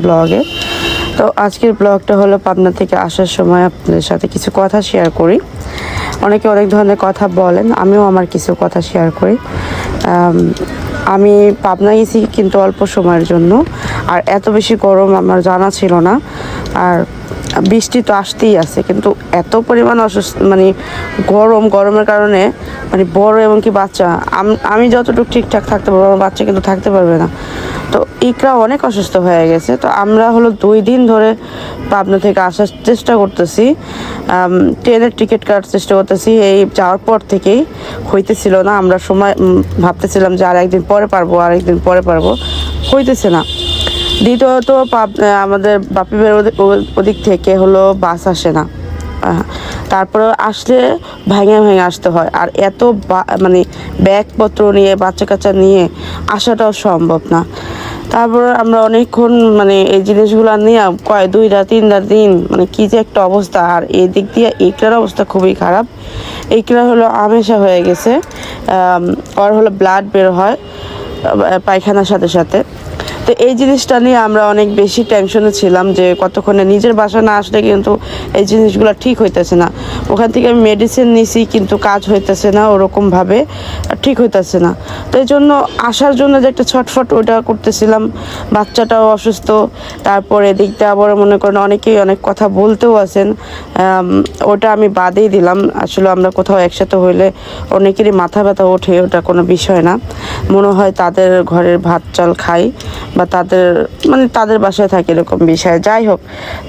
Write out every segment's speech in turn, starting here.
ব্লগে। তো আজকের ব্লগটা হলো পাবনা থেকে আসার সময় আপনাদের সাথে কিছু কথা শেয়ার করি। অনেকে অনেক ধরনের কথা বলেন, আমিও আমার কিছু কথা শেয়ার করি। আমি পাবনা গেছি কিন্তু অল্প সময়ের জন্য, আর এত বেশি গরম আমার জানা ছিল না। আর বৃষ্টি তো আসতেই আছে, কিন্তু এত পরিমাণ মানে গরমের কারণে মানে বড় এবং কি বাচ্চা, আমি যতটুকু ঠিকঠাক থাকতে পারবো আমার বাচ্চা কিন্তু থাকতে পারবে না। তো ইকরা অনেক অসুস্থ হয়ে গেছে। তো আমরা হলো 2 দিন ধরে পাবনা থেকে আসার চেষ্টা করতেছি, ট্রেনের টিকিট কাটার চেষ্টা করতেছি। এই যাওয়ার পর থেকেই হইতেছিল না। আমরা সময় ভাবতেছিলাম যে আর একদিন পরে পারবো, হইতেছে না। দ্বিতীয়ত আমাদের বাপিবের ওদিক থেকে হলো বাস আসে না, তারপরে আসলে ভেঙে আসতে হয়। আর এত মানে ব্যাগপত্র নিয়ে বাচ্চা কাচ্চা নিয়ে আসাটাও সম্ভব না। তারপর আমরা অনেকক্ষণ মানে এই জিনিসগুলো নিয়ে 2-3 দিন মানে কী যে একটা অবস্থা। আর এই দিক দিয়ে ইকরার অবস্থা খুবই খারাপ। ইকরা হলো আমেশা হয়ে গেছে, ওর হলো ব্লাড বের হয় পায়খানার সাথে সাথে। তো এই জিনিসটা নিয়ে আমরা অনেক বেশি টেনশনে ছিলাম যে কতক্ষণে নিজের বাসা না আসলে কিন্তু এই জিনিসগুলো ঠিক হইতেছে না। ওখান থেকে আমি মেডিসিন নিছি কিন্তু কাজ হইতেছে না, ওরকমভাবে ঠিক হইতেছে না। তো এই জন্য আসার জন্য যে একটা ছটফট ওইটা করতেছিলাম। বাচ্চাটাও অসুস্থ, তারপরে এদিকটা আবার মনে করেন অনেকেই অনেক কথা বলতেও আছেন, ওটা আমি বাদেই দিলাম। আসলে আমরা কোথাও একসাথে হইলে অনেকেরই মাথা ব্যথা ওঠে, ওটা কোনো বিষয় না। মনে হয় তাদের ঘরের ভাত চাল খাই বা তাদের বাসায় থাকে এরকম বিষয়। যাই হোক,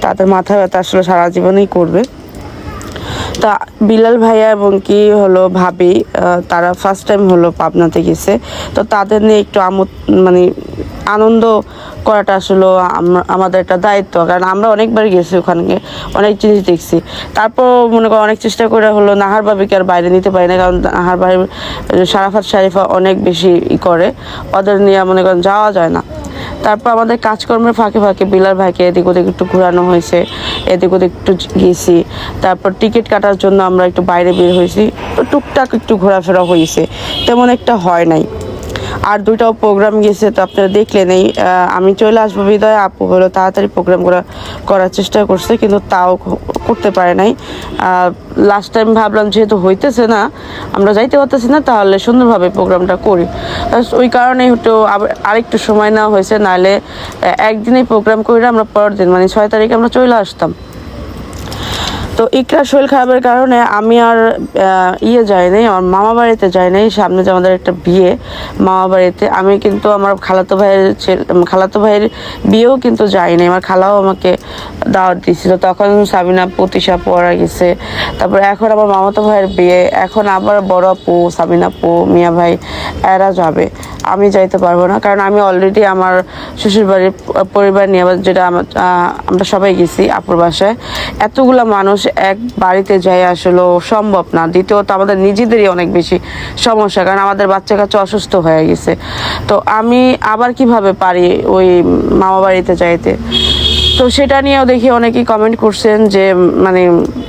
তাদের মাথা ব্যথা আসলে সারা জীবনেই করবে। তা বিলাল ভাইয়া এবং কি হলো ভাবি, তারা ফার্স্ট টাইম হলো পাবনাতে গেছে। তো তাদের নিয়ে একটু মানে আনন্দ করাটা আসলে আমাদের একটা দায়িত্ব, কারণ আমরা অনেকবার গেছি, ওখানে অনেক জিনিস দেখছি। তারপর মনে করো অনেক চেষ্টা করে হলো নাহার ভাবিকে আর বাইরে নিতে পারি না, কারণ নাহার ভাই সারাফাত শারিফা অনেক বেশি করে, ওদের নিয়ে মনে করেন যাওয়া যায় না। তারপর আমাদের কাজকর্মের ফাঁকে ফাঁকে বিলাল ভাইকে এদিক ওদিক একটু ঘোরানো হয়েছে, এদিক ওদিক একটু গেছি। তারপর টিকিট কাটার জন্য আমরা একটু বাইরে বের হয়েছি, তো টুকটাক একটু ঘোরাফেরা হয়েছে, তেমন একটা হয় নাই। আর 2টাও প্রোগ্রাম গেছে, তো আপনারা দেখলেন। আমি চলে আসবো বিদায়, আপু হলো তাড়াতাড়ি প্রোগ্রাম করার চেষ্টা করছে, কিন্তু তাও করতে পারে নাই। লাস্ট টাইম ভাবলাম যেহেতু হইতেছে না, আমরা যাইতে পারতেছি না, তাহলে সুন্দরভাবে প্রোগ্রামটা করি। ওই কারণে একটু আরেকটু সময় নেওয়া হয়েছে, নাহলে একদিনেই প্রোগ্রাম করে আমরা পরের দিন মানে 6 তারিখে আমরা চলে আসতাম। তো ইকরার শরীর খারাপের কারণে আমি আর যাই নাই, আমার মামা বাড়িতে যাই নাই। সামনে যে আমাদের একটা বিয়ে মামা বাড়িতে, আমি কিন্তু আমার খালাতো ভাইয়ের বিয়েও কিন্তু যাই নাই। আমার খালাও আমাকে দাওয়াত দিয়েছিল, তখন সাবিনা আপু তিশা আপু ওরা গেছে। তারপর এখন আমার মামাতো ভাইয়ের বিয়ে, এখন আবার বড় আপু সাবিনা আপু মিয়া ভাই এরা যাবে, আমি যাইতে পারবো না। কারণ আমি অলরেডি আমার শ্বশুরবাড়ির পরিবার নিয়ে যেটা আমরা সবাই গেছি আপুর বাসায়। এতগুলা মানুষ এক বাড়িতে যাই আসলে সম্ভব না। দ্বিতীয়ত আমাদের নিজেদেরই অনেক বেশি সমস্যা, কারণ আমাদের বাচ্চা কাচ্চা অসুস্থ হয়ে গেছে। তো আমি আবার কিভাবে পারি ওই মামা বাড়িতে যাইতে? তো সেটা নিয়েও দেখি অনেকেই কমেন্ট করছেন যে মানে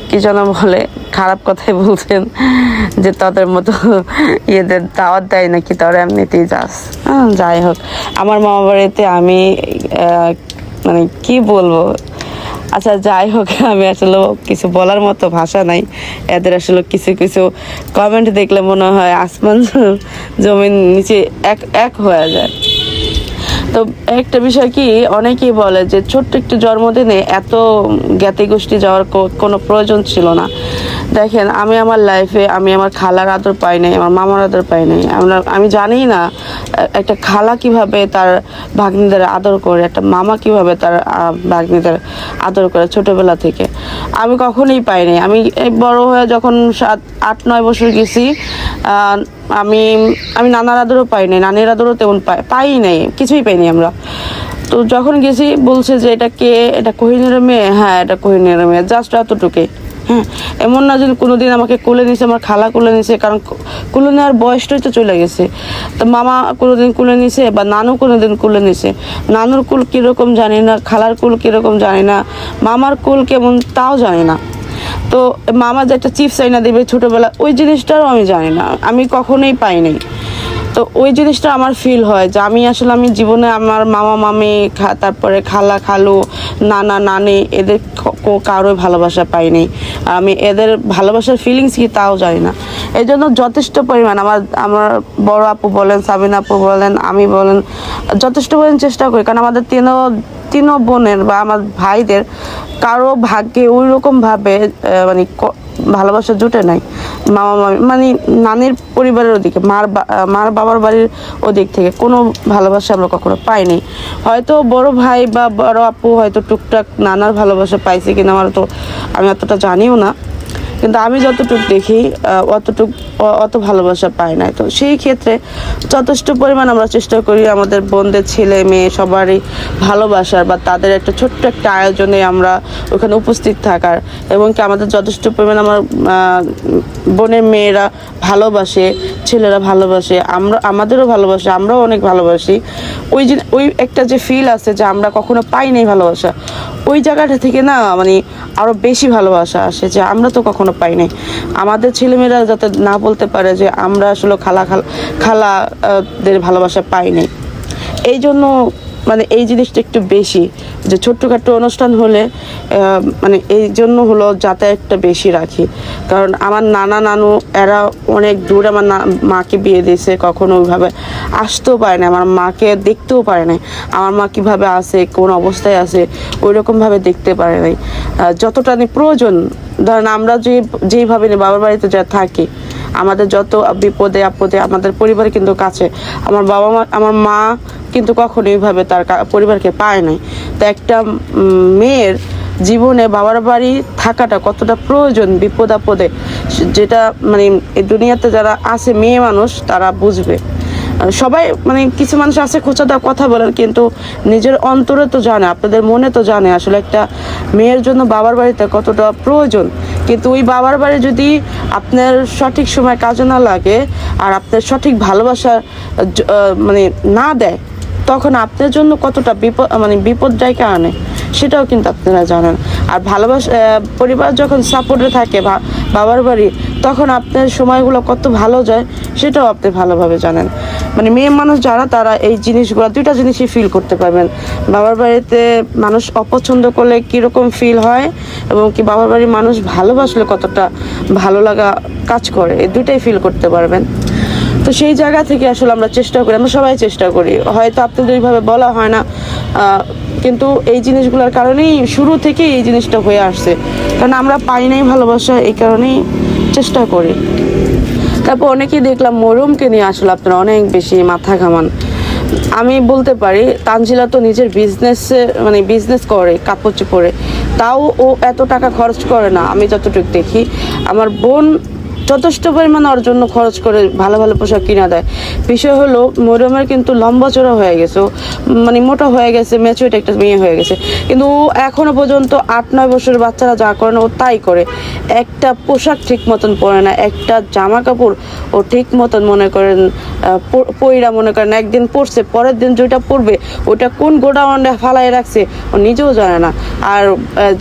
কি যেন বলে, খারাপ কথাই বলছেন যে তাদের মতো ইয়েদের দাওয়াত দেয় নাকি, তারা এমনিতেই যাস। যাই হোক, আমার মামা বাড়িতে আমি মানে কি বলবো। আচ্ছা যাই হোক, আমি আসলে কিছু বলার মতো ভাষা নাই। এদের আসলে কিছু কিছু কমেন্ট দেখলে মনে হয় আসমান জমিন নিচে এক হয়ে যায়। তো একটা বিষয় কি, অনেকেই বলে যে ছোট্ট একটু জন্মদিনে এত জ্ঞাতি গোষ্ঠী যাওয়ার কোনো প্রয়োজন ছিল না। দেখেন, আমি আমার লাইফে আমি আমার খালার আদর পাই নাই, আমার মামার আদর পাই নাই। আমি জানি না একটা খালা কিভাবে তার ভাগ্নিদের আদর করে, একটা মামা কিভাবে তার ভাগ্নিদের আদর করে। ছোটবেলা থেকে আমি কখনোই পাই নাই। আমি বড় হয়ে যখন 7-8-9 বছর গেছি, আমি নানার আদরও পাই নাই, নানির আদরও তেমন পাই নাই, কিছুই পাইনি আমরা। তো যখন গেছি বলছে যে এটা কে, এটা কোহিনুরের মেয়ে। হ্যাঁ, এটা কোহিনুরের মেয়ে, জাস্ট এতটুকুই। হ্যাঁ, এমন না যে কোনোদিন আমাকে কোলে নিছে, আমার খালা কোলে নিছে, কারণ কোলে নেওয়ার বয়সটাই তো চলে গেছে। তো মামা কোনোদিন কোলে নিছে বা নানু কোনোদিন কোলে নিছে। নানুর কুল কীরকম জানি না, খালার কুল কীরকম জানি না, মামার কুল কেমন তাও জানি না। তো মামা যে একটা চিপস আইনা দেবে ছোটোবেলা, ওই জিনিসটাও আমি জানি না, আমি কখনোই পাই নাই। তো ওই জিনিসটা আমার ফিল হয় যে আমি জীবনে আমার মামা মামি তারপরে খালা খালু নানা নানি এদের কারোই ভালোবাসা পাইনি। আমি এদের ভালোবাসার ফিলিংস কি তাও জানি না। এই জন্য যথেষ্ট পরিমাণ আমার বড় আপু বলেন, সাবিনা আপু বলেন, আমি বলেন, যথেষ্ট পরিমাণ চেষ্টা করি। কারণ আমাদের তিনও বোনের বা আমার ভাইদের কারো ভাগ্যে ওই রকমভাবে মানে ভালোবাসা জুটে নাই। মামা মামি মানে নানির পরিবারের ওদিকে মার বাবার বাড়ির ওদিক থেকে কোনো ভালোবাসা আমরা কখনো পাইনি। হয়তো বড় ভাই বা বড় আপু হয়তো টুকটাক নানার ভালোবাসা পাইছে কিনা আমি অতটা জানিও না, কিন্তু আমি যতটুকু দেখি অত ভালোবাসা পাই না। তো সেই ক্ষেত্রে যথেষ্ট পরিমাণ আমরা চেষ্টা করি আমাদের বোনদের ছেলে মেয়ে সবারই ভালোবাসার বা তাদের একটা ছোট্ট একটা আয়োজনে আমরা ওখানে উপস্থিত থাকার, এবং কি আমাদের যথেষ্ট পরিমাণ আমার বোনের মেয়েরা ভালোবাসে, ছেলেরা ভালোবাসে, আমাদেরও ভালোবাসে, আমরাও অনেক ভালোবাসি। ওই একটা যে ফিল আছে যে আমরা কখনো পাই নাই ভালোবাসা, ওই জায়গাটা থেকে না মানে আরও বেশি ভালোবাসা আসে যে আমরা তো কখনো পাই নাই। আমাদের ছেলেমেয়েরা যাতে না বলতে পারে যে আমরা আসলে খালাদের ভালোবাসা পাই নাই। এই জন্য মানে এই জিনিসটা একটু বেশি, যে ছোট্টখাট্টো অনুষ্ঠান হলে মানে এই জন্য হলো যাতায়াতটা বেশি রাখি। কারণ আমার নানা নানু এরা অনেক দূর আমার মাকে বিয়ে দিয়েছে, কখনো ওইভাবে আসতেও পারে না, আমার মাকে দেখতেও পারে নাই। আমার মা কীভাবে আছে, কোন অবস্থায় আছে ওই রকমভাবে দেখতে পারে নাই। যতটা প্রয়োজন, ধরেন আমরা যেইভাবে বাবার বাড়িতে যা থাকি, আমাদের যত বিপদে আপদে আমাদের পরিবার কিন্তু কাছে। আমার মা কিন্তু কখনো এইভাবে তার পরিবারকে পায় নাই। তো একটা মেয়ের জীবনে বাবার বাড়ি থাকাটা কতটা প্রয়োজন বিপদ আপদে, যেটা মানে এই দুনিয়াতে যারা আছে মেয়ে মানুষ তারা বুঝবে। সবাই মানে কিছু মানুষ আছে খোঁচা দেওয়া কথা বলেন, কিন্তু নিজের অন্তরে তো জানে, আপনাদের মনে তো জানে আসলে একটা মেয়ের জন্য বাবার বাড়িতে কতটা প্রয়োজন। কিন্তু ওই বাবার বাড়ি যদি আপনার সঠিক সময় কাজে না লাগে আর আপনার সঠিক ভালোবাসা মানে না দেয়, তখন আপনার জন্য কতটা বিপর্যয়কে আনে সেটাও কিন্তু আপনারা জানেন। আর পরিবার যখন সাপোর্টে থাকে বাবার বাড়ি, তখন আপনার সময়গুলো কত ভালো যায় সেটাও আপনি ভালোভাবে জানেন। মানে মেয়ে মানুষ যারা তারা এই জিনিসগুলো দুইটা জিনিসই ফিল করতে পারবেন। বাবার বাড়িতে মানুষ অপছন্দ করলে কীরকম ফিল হয়, এবং কি বাবার বাড়ির মানুষ ভালোবাসলে কতটা ভালো লাগা কাজ করে, এই দুইটাই ফিল করতে পারবেন। তো সেই জায়গা থেকে আসলে আমরা সবাই চেষ্টা করি। হয়তো আপনাদের ওইভাবে বলা হয় না, কিন্তু এই জিনিসগুলোর কারণেই শুরু থেকেই এই জিনিসটা হয়ে আসছে। কারণ আমরা পাই নাই ভালোবাসা, এই কারণেই চেষ্টা করি। তারপর অনেকেই দেখলাম মরুমকে নিয়ে আসলে আপনারা অনেক বেশি মাথা ঘামান। আমি বলতে পারি তানজিলা তো নিজের বিজনেস করে কাপড় চোপড়ে, তাও ও এত টাকা খরচ করে না। আমি যতটুকু দেখি আমার বোন যথেষ্ট পরিমাণ ওর জন্য খরচ করে ভালো ভালো পোশাক কিনা দেয়। বিষয় হলো মরিয়মের কিন্তু লম্বা চড়া হয়ে গেছে, মানে মোটা হয়ে গেছে, ম্যাচুরিটি একটা মেয়ে হয়ে গেছে, কিন্তু ও এখনো পর্যন্ত 8-9 বছরের বাচ্চারা যা করে না ও তাই করে। একটা পোশাক ঠিক মতন পরে না, একটা জামা কাপড় ও ঠিক মতন মনে করেন একদিন পরছে, পরের দিন যেটা পরবে ওটা কোন গোডাউনে ফালাই রাখছে ও নিজেও জানে না। আর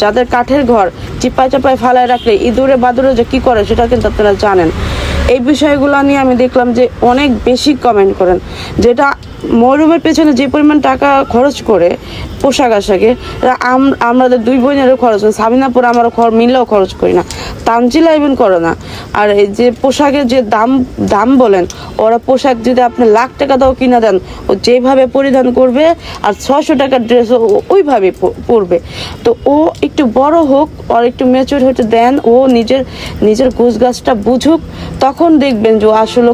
যাদের কাঠের ঘর চিপায় চাপায় ফালাই রাখলে ইঁদুরে বাদুরে যে কী করে সেটা কিন্তু আপনারা জানেন। এই বিষয়গুলো নিয়ে আমি দেখলাম যে অনেক বেশি কমেন্ট করেন, যেটা মরুমের পেছনে যে পরিমাণ টাকা খরচ করে পোশাক আশাকে, আমাদের 2 বোনেরও খরচ করে, সাবিনাপুর আমারও মিললেও খরচ করি না, তানজিলা ইভেন করে না। আর এই যে পোশাকের যে দাম বলেন, ওরা পোশাক যদি আপনি লাখ টাকা দাও কিনা দেন, ও যেভাবে পরিধান করবে আর 600 টাকার ড্রেস ওইভাবে পরবে। তো ও একটু বড় হোক, আর একটু ম্যাচিউর হতে দেন, ও নিজের গোছগাছটা বুঝুক, তখন দেখবেন যে আসলে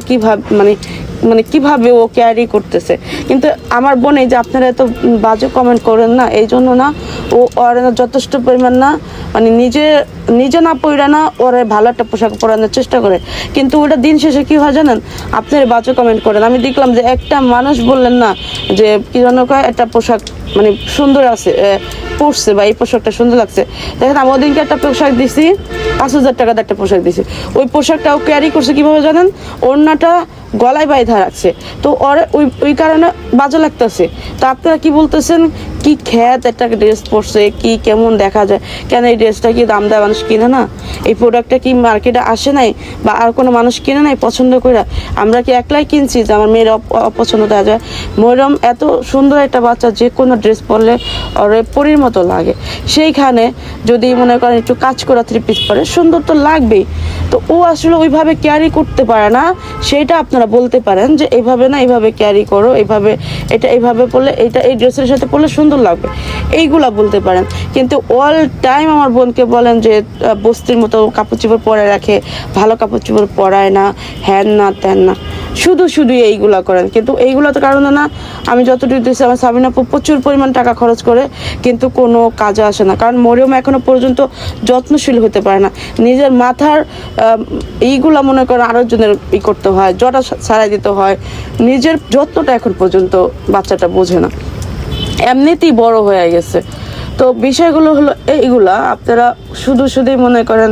কিভাবে ও ক্যারি করতেছে। কিন্তু আমার বোন এই যে আপনারা এত বাজে কমেন্ট করেন না, এই জন্য না ও যথেষ্ট পরিমাণ না নিজে না পড়া না ওরা ভালো একটা পোশাক পরানোর চেষ্টা করে, কিন্তু ওটা দিন শেষে কি হয় জানেন, আপনারা বাজে কমেন্ট করেন। আমি দেখলাম যে একটা মানুষ বললেন না যে কি যেন কয় একটা পোশাক সুন্দর আছে পরছে বা এই পোশাকটা সুন্দর লাগছে, দেখেন আমি ওদিনকে একটা পোশাক দিছি 5,000 টাকার একটা পোশাক দিছি, ওই পোশাকটাও ক্যারি করছে কিভাবে জানেন, ওড়নাটা গলায় বাইধা রাখছে, তো ওই কারণে বাজে লাগতেছে। তো আপনারা কি বলতেছেন কি খ্যাত একটা ড্রেস পরছে, কি কেমন দেখা যায়, কেন এই ড্রেসটা কি দাম দেয় মানুষ কিনে না, এই প্রোডাক্টটা কি মার্কেটে আসে নাই বা আর কোনো মানুষ কিনে নাই পছন্দ করে, আমরা কি একলাই কিনছি যে আমার মেয়ের অপছন্দ দেওয়া যায়? মরিয়ম এত সুন্দর একটা বাচ্চা, যে কোনো ড্রেস পরলে ওর পরীর মতো লাগে। সেইখানে যদি মনে করেন একটু কাজ করা 3 পিস পরে সুন্দর তো লাগবেই। তো ও আসলে ওইভাবে ক্যারি করতে পারে না, সেইটা আপনারা বলতে পারেন যে এইভাবে না, এইভাবে ক্যারি করো, এইভাবে এটা এইভাবে পরলে, এইটা এই ড্রেসের সাথে পরলে সুন্দর লাগবে, এইগুলা বলতে পারেন। কিন্তু অল টাইম আমার বোনকে বলেন যে বস্তির মতো কাপড় চোপড় পরে রাখে, ভালো কাপড় চোপড় পরায় না, হ্যান না ত্যান না, শুধু এইগুলা করেন। কিন্তু এইগুলো তো কারণে না, আমি যতটুকু দিয়েছি আমার সাবিনা আপু প্রচুর পরিমাণ টাকা খরচ করে, কিন্তু কোনো কাজে আসে না। কারণ মরিয়ম এখনো পর্যন্ত যত্নশীল হতে পারে না, নিজের মাথার এইগুলা মনে করেন আরেকজনের করতে হয়, জটা ছাড়াই দিতে হয়, নিজের যত্নটা এখন পর্যন্ত বাচ্চাটা বোঝে না, এমনিতেই বড় হয়ে গেছে। তো বিষয়গুলো হলো এইগুলা, আপনারা শুধুই মনে করেন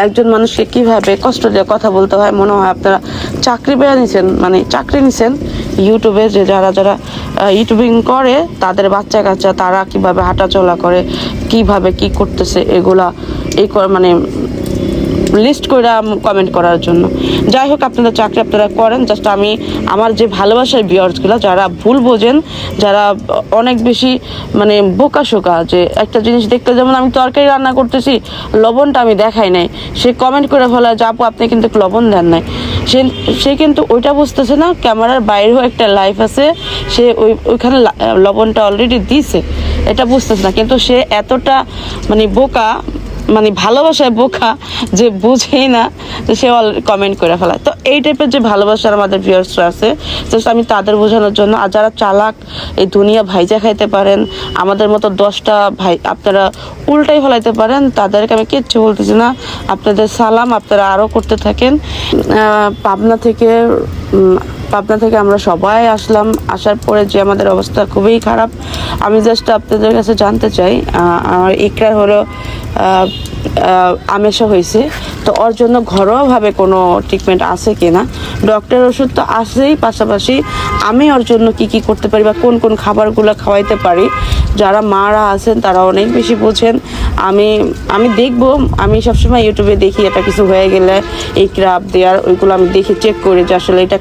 একজন মানুষকে কিভাবে কষ্ট দিয়ে কথা বলতে হয়, মনে হয় আপনারা চাকরি পেয়ে নিছেন, মানে চাকরি নিছেন ইউটিউবে, যে যারা ইউটিউবিং করে তাদের বাচ্চা কাচ্চা তারা কিভাবে হাঁটাচলা করে, কিভাবে কি করতেছে, এগুলা মানে লিস্ট করে কমেন্ট করার জন্য। যাই হোক, আপনাদের চাকরি আপনারা করেন, জাস্ট আমি আমার যে ভালোবাসার ভিউয়ার্সগুলো যারা ভুল বোঝেন, যারা অনেক বেশি মানে বোকাশোকা, যে একটা জিনিস দেখতে, যেমন আমি তরকারি রান্না করতেছি লবণটা আমি দেখাই নাই, সে কমেন্ট করে ফেলা যে আপু আপনি কিন্তু লবণ দেন নাই, সে কিন্তু ওইটা বুঝতেছে না ক্যামেরার বাইরেও একটা লাইফ আছে, সে ওইখানে লবণটা অলরেডি দিছে, এটা বুঝতেছে না। কিন্তু সে এতটা মানে বোকা, মানে ভালোবাসায় বোকা, যে বুঝেই না, যে সে কমেন্ট করে ফেলায়। তো এই টাইপের যে ভালোবাসার আমাদের ভিউয়ার্সরা আছে, জাস্ট আমি তাদের বোঝানোর জন্য। আর যারা চালাক, এই দুনিয়া ভাইজা খাইতে পারেন, আমাদের মতো 10টা ভাই আপনারা উল্টাই ফেলাইতে পারেন, তাদেরকে আমি কিচ্ছু বলতেছি না, আপনাদের সালাম, আপনারা আরও করতে থাকেন। পাবনা থেকে আমরা সবাই আসলাম, আসার পরে যে আমাদের অবস্থা খুবই খারাপ। আমি জাস্ট আপনাদের কাছে জানতে চাই, আমার ইকরার হলো আমেশা হয়েছে, তো ওর জন্য ঘরোয়াভাবে কোনো ট্রিটমেন্ট আছে কি না, ডক্টরের ওষুধ তো আছেই, পাশাপাশি আমি ওর জন্য কি করতে পারি বা কোন খাবারগুলো খাওয়াইতে পারি, যারা মারা আছেন তারা অনেক বেশি বোঝেন। আমি দেখবো, আমি সবসময় ইউটিউবে দেখি এটা কিছু হয়ে গেলে এই ক্রাব দেওয়ার, ওইগুলো আমি দেখি, চেক করি যে আসলে এটা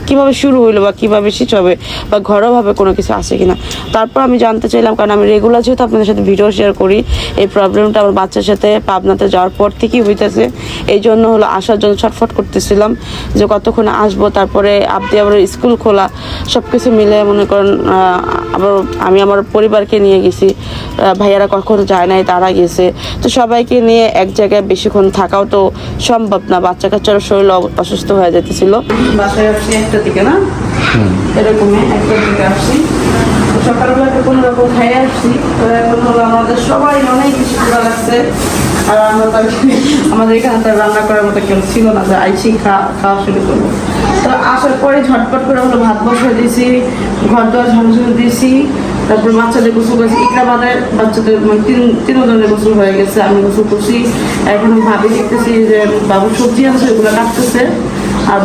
কিভাবে শুরু হইলো বা কিভাবে শেষ হবে, বা ঘরোয়াভাবে কোনো কিছু আছে কিনা। তারপর আমি জানতে চাইলাম, কারণ আমি রেগুলার যেহেতু আপনাদের সাথে ভিডিও শেয়ার করি, এই প্রবলেমটা আমার বাচ্চার সাথে পাবনাতে যাওয়ার পর থেকেই হইতেছে, এই জন্য হলো আসার জন্য ছটফট করতেছিলাম যে কতক্ষণে আসবো। তারপরে আপনি আবার স্কুল খোলা, সব কিছু মিলে মনে করেন আবার আমি আমার পরিবারকে নিয়ে গেছি, ভাইয়ারা কখনো যায় নাই, তারা গেছে, তো সবাইকে নিয়ে এক জায়গায় বেশিক্ষণ থাকাও তো সম্ভব না, বাচ্চা কাচ্চার শরীর অসুস্থ হয়ে যেতেছিল। বাসায় আসছি 1টা দিকে, না এরকমই 1টার দিকে আসছি, সকালবেলা তো কোনো রকম খাইয়ে আসছি, তো এখন হলো আমাদের সবাই অনেক কিছু ভালো লাগছে। আর আমাদের এখানে তো রান্না করার মতো কেউ ছিল না, যে আইসি খাওয়া শুরু করবো। তো আসার পরে ঝটপট করে হলো ভাত বসিয়ে দিয়েছি, ঘর দোয়ার ঝাড়ঝুড় দিয়েছি, তারপর বাচ্চাদের গোসল করেছি, ইকরামাদের বাচ্চাদের তিনজনের গোসল হয়ে গেছে, আমি গোসল করছি। এখন ভাবি দেখতেছি যে বাবু সবজি আনছে, ওগুলো কাটতেছে, আর